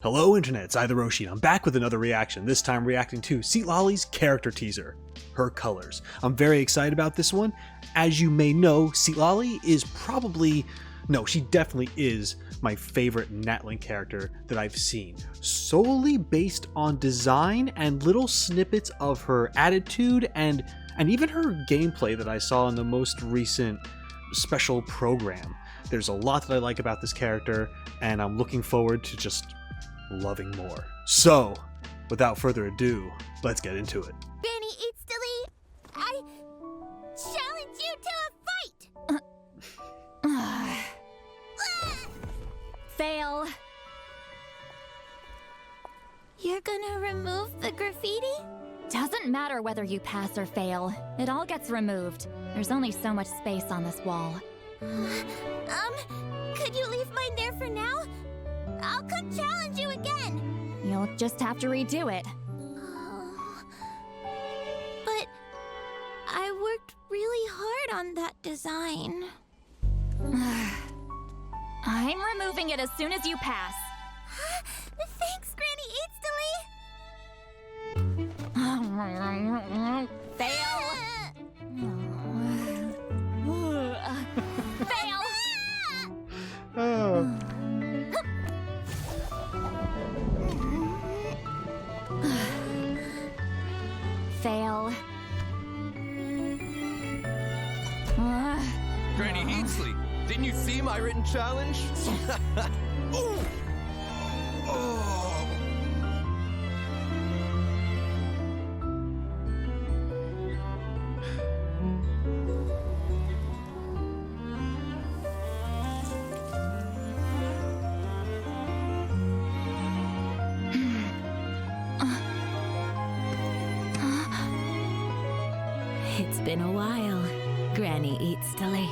Hello Internet, it's Roshi, and I'm back with another reaction, this time reacting to Citlali's character teaser, Her Colors. I'm very excited about this one. As you may know, Citlali is she definitely is my favorite Natlink character that I've seen, solely based on design and little snippets of her attitude and even her gameplay that I saw in the most recent special program. There's a lot that I like about this character, and I'm looking forward to just loving more. So, without further ado, let's get into it. Granny Citlali, I challenge you to a fight! Fail. You're gonna remove the graffiti? Doesn't matter whether you pass or fail. It all gets removed. There's only so much space on this wall. Could you leave mine there for now? I'll come challenge you again. You'll just have to redo it. But I worked really hard on that design. I'm removing it as soon as you pass. Thanks, Granny Fail. Fail. Oh. Fail. Granny Citlali, didn't you see my written challenge? Ooh. Oh. It's been a while, Granny Citlali.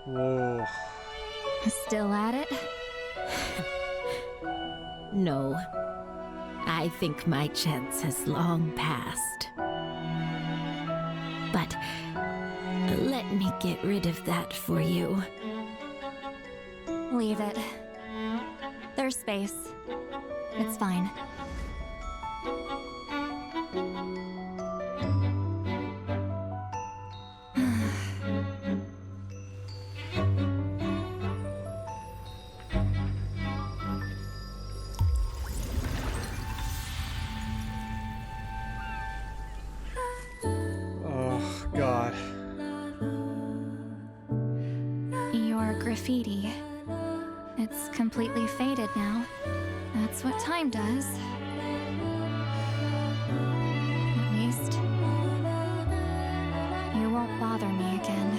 Whoa. Still at it? No, I think my chance has long passed. But let me get rid of that for you. Leave it. There's space. It's fine. Oh, God. Your graffiti. It's completely faded now. That's what time does. At least, you won't bother me again.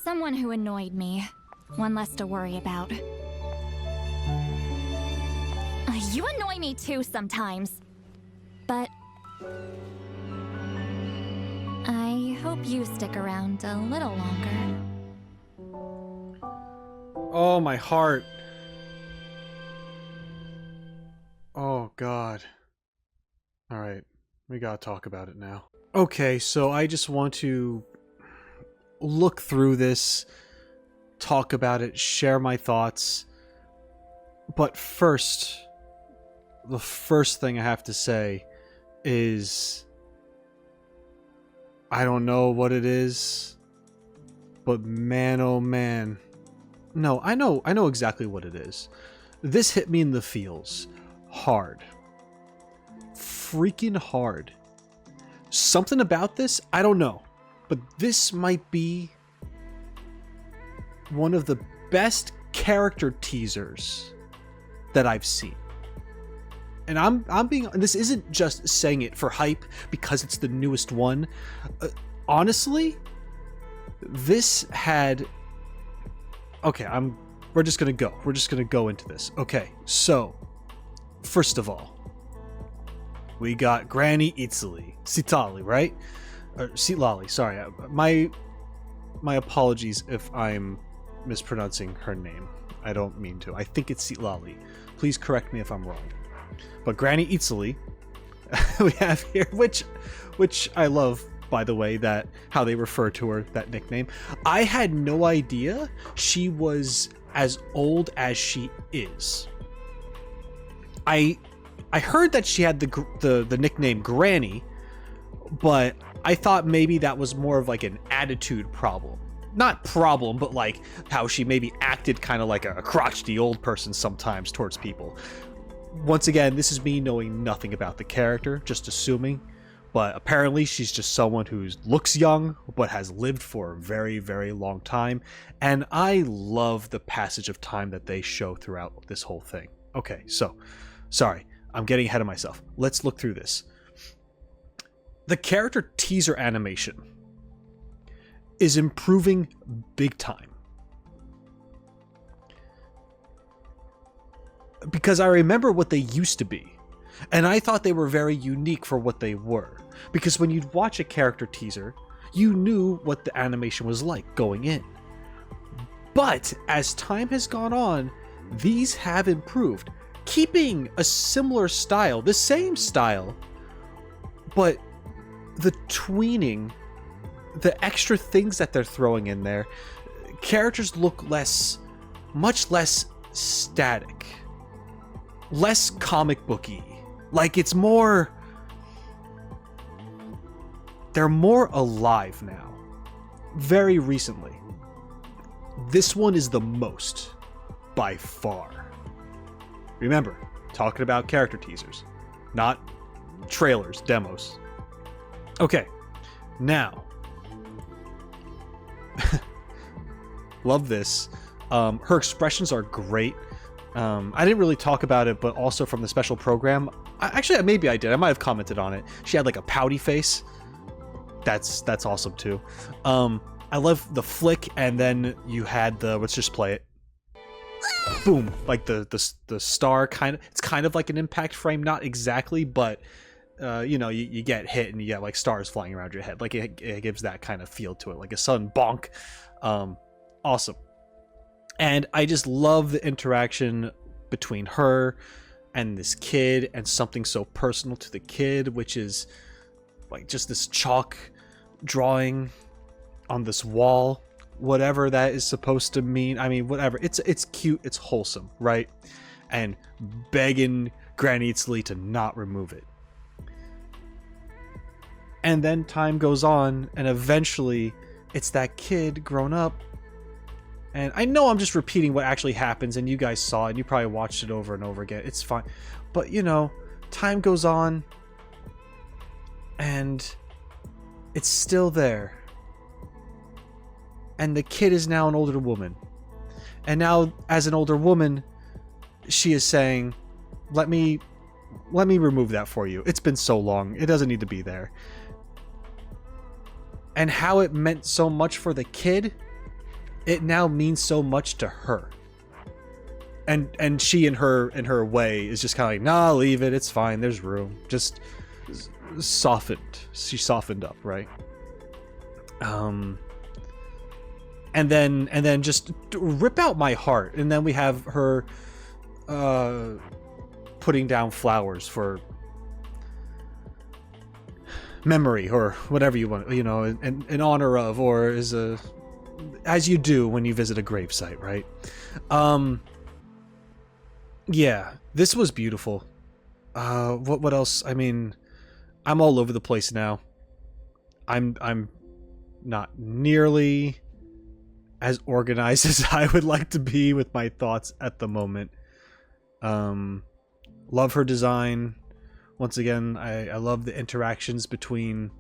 Someone who annoyed me. One less to worry about. You annoy me too sometimes. But I hope you stick around a little longer. Oh, my heart. Oh, God. Alright, we gotta talk about it now. Okay, so I just want to look through this, talk about it, share my thoughts. But first, the first thing I have to say is, I don't know what it is, but man, oh man. No, I know exactly what it is. This hit me in the feels. Hard. Freaking hard. Something about this, I don't know. But this might be one of the best character teasers that I've seen. And I'm being, this isn't just saying it for hype because it's the newest one. Honestly, this had... Okay, we're just gonna go. We're just gonna go into this. Okay, so, first of all, we got Granny Citlali, right? Or Citlali, sorry. My apologies if I'm mispronouncing her name. I don't mean to. I think it's Citlali. Please correct me if I'm wrong. But Granny Citlali we have here, which I love, by the way, that how they refer to her, that nickname. I had no idea she was as old as she is. I heard that she had the nickname Granny, but I thought maybe that was more of like an attitude problem. Not problem, but like how she maybe acted kind of like a crotchety old person sometimes towards people. Once again, this is me knowing nothing about the character, just assuming. But apparently she's just someone who looks young, but has lived for a very, very long time. And I love the passage of time that they show throughout this whole thing. Okay, so, sorry, I'm getting ahead of myself. Let's look through this. The character teaser animation is improving big time. Because I remember what they used to be. And I thought they were very unique for what they were. Because when you'd watch a character teaser, you knew what the animation was like going in. But as time has gone on, these have improved. Keeping a similar style, the same style, but the tweening, the extra things that they're throwing in there, characters look much less static, less comic booky. Like it's more, they're more alive now. Very recently. This one is the most, by far. Remember, talking about character teasers, not trailers, demos. Okay, now, love this. Her expressions are great. I didn't really talk about it, but also from the special program, actually maybe I did. I might have commented on it. She had like a pouty face. That's awesome too. I love the flick, and then you had the, let's just play it. Boom, like the star kind of. It's kind of like an impact frame, not exactly, but you know, you get hit and you get like stars flying around your head. Like it gives that kind of feel to it, like a sudden bonk. Awesome. And I just love the interaction between her and this kid, and something so personal to the kid, which is like just this chalk drawing on this wall, whatever that is supposed to mean. I mean, whatever. It's cute, it's wholesome, right? And begging Granny Citlali to not remove it. And then time goes on, and eventually it's that kid grown up. And I know I'm just repeating what actually happens, and you guys saw it, and you probably watched it over and over again. It's fine. But, you know, time goes on, and it's still there. And the kid is now an older woman. And now, as an older woman, she is saying, let me remove that for you. It's been so long. It doesn't need to be there. And how it meant so much for the kid, it now means so much to her. And she in her way is just kind of like, nah, leave it, it's fine, there's room. Just softened. She softened up, right? And then just rip out my heart. And then we have her putting down flowers for memory, or whatever you want, you know, in honor of, or as you do when you visit a gravesite, right? Yeah, this was beautiful. What else? I mean, I'm all over the place now. I'm not nearly as organized as I would like to be with my thoughts at the moment. Love her design. Once again, I love the interactions between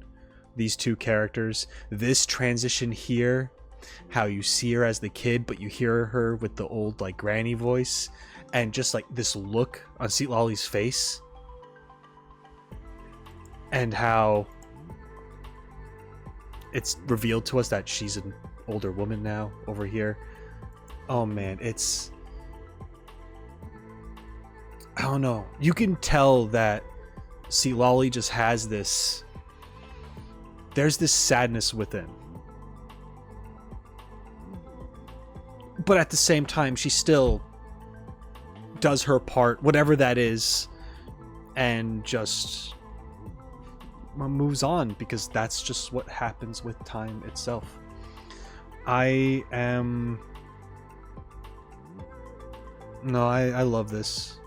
these two characters. This transition here, how you see her as the kid, but you hear her with the old like granny voice, and just like this look on Citlali's face, and how it's revealed to us that she's an older woman now over here. Oh man, it's, I don't know. You can tell that Citlali just has this, there's this sadness within. But at the same time, she still does her part, whatever that is, and just moves on, because that's just what happens with time itself. I love this.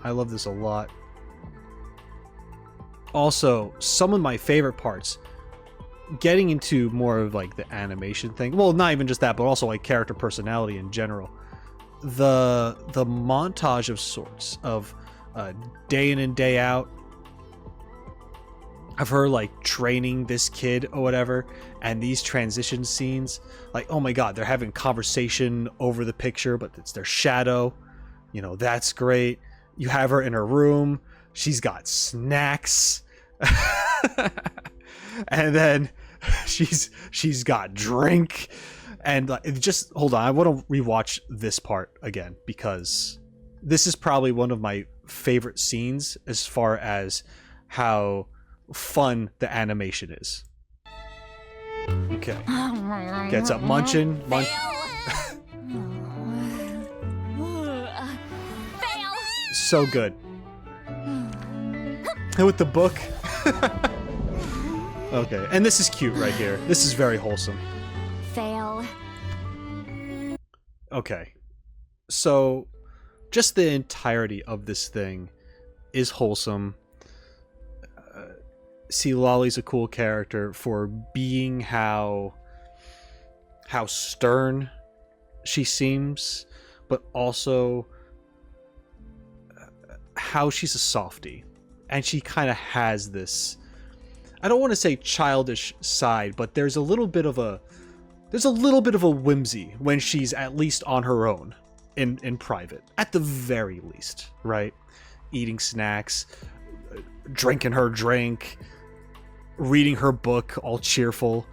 I love this a lot. Also, some of my favorite parts, getting into more of like the animation thing. Well, not even just that, but also like character personality in general. The montage of sorts of day in and day out of her like training this kid or whatever, and these transition scenes, like, oh my god, they're having conversation over the picture, but it's their shadow. You know, that's great. You have her in her room. She's got snacks. And then she's got drink. And just hold on, I want to rewatch this part again, because this is probably one of my favorite scenes as far as how fun the animation is. Okay. Gets up munching. Fail! So good. And with the book. Okay, and this is cute right here. This is very wholesome. Fail. Okay. So, just the entirety of this thing is wholesome. Citlali's a cool character for being how stern she seems, but also how she's a softie. And she kind of has this, I don't want to say childish side, but there's a little bit of a whimsy when she's at least on her own in private, at the very least, right? Eating snacks, drinking her drink, reading her book, all cheerful.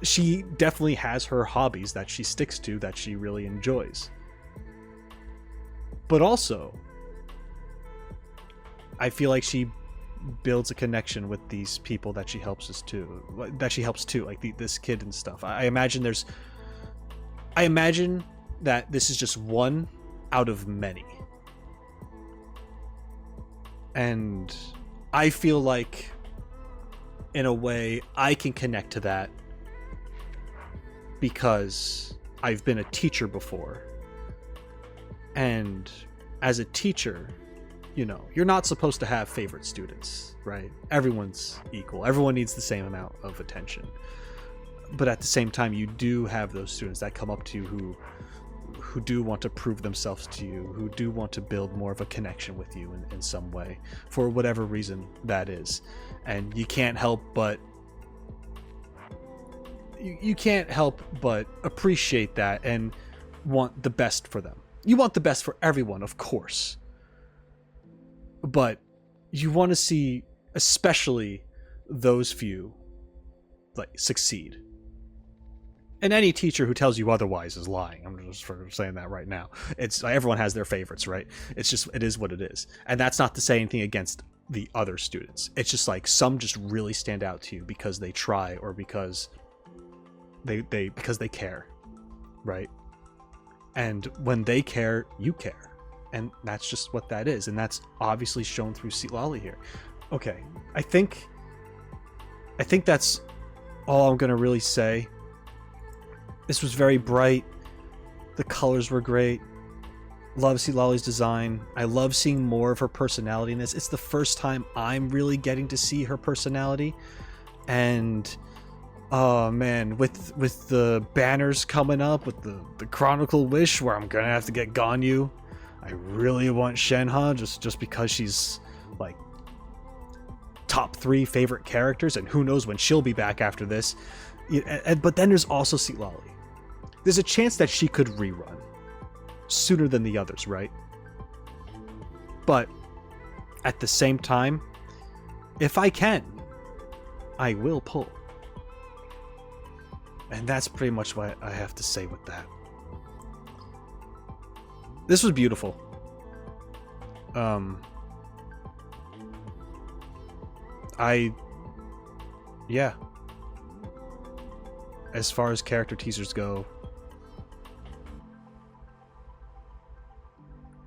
She definitely has her hobbies that she sticks to, that she really enjoys. But also, I feel like she builds a connection with these people that she helps too, like this kid and stuff. I imagine that this is just one out of many. And I feel like, in a way, I can connect to that because I've been a teacher before. And as a teacher, you know, you're not supposed to have favorite students, right? Everyone's equal. Everyone needs the same amount of attention. But at the same time, you do have those students that come up to you who do want to prove themselves to you, who do want to build more of a connection with you in some way, for whatever reason that is. And you can't help but appreciate that and want the best for them. You want the best for everyone, of course. But you want to see especially those few like succeed. And any teacher who tells you otherwise is lying. I'm just for saying that right now. It's everyone has their favorites, right? It is what it is. And that's not to say anything against the other students. It's just like some just really stand out to you because they try, or because they care, right? And when they care, you care. And that's just what that is. And that's obviously shown through Citlali here. Okay, I think that's all I'm gonna really say. This was very bright. The colors were great. Love Citlali's design. I love seeing more of her personality in this. It's the first time I'm really getting to see her personality. And oh man, with the banners coming up, with the Chronicle Wish, where I'm gonna have to get Ganyu. I really want Shenhe just because she's like top 3 favorite characters, and who knows when she'll be back after this. But then there's also Citlali. There's a chance that she could rerun sooner than the others, right? But at the same time, if I can, I will pull. And that's pretty much what I have to say with that. This was beautiful. Yeah. As far as character teasers go,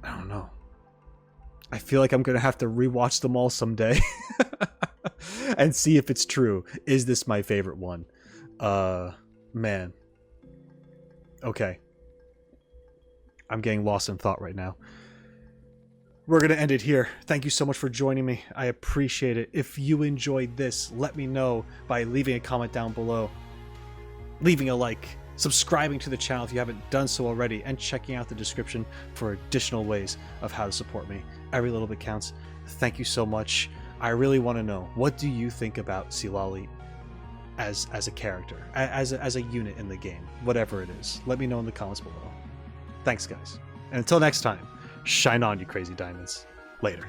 I don't know. I feel like I'm gonna have to rewatch them all someday and see if it's true. Is this my favorite one? Man. Okay. I'm getting lost in thought right now. We're going to end it here. Thank you so much for joining me. I appreciate it. If you enjoyed this, let me know by leaving a comment down below, leaving a like, subscribing to the channel if you haven't done so already, and checking out the description for additional ways of how to support me. Every little bit counts. Thank you so much. I really want to know, what do you think about Citlali as a character, as a unit in the game, whatever it is? Let me know in the comments below. Thanks, guys. And until next time, shine on, you crazy diamonds. Later.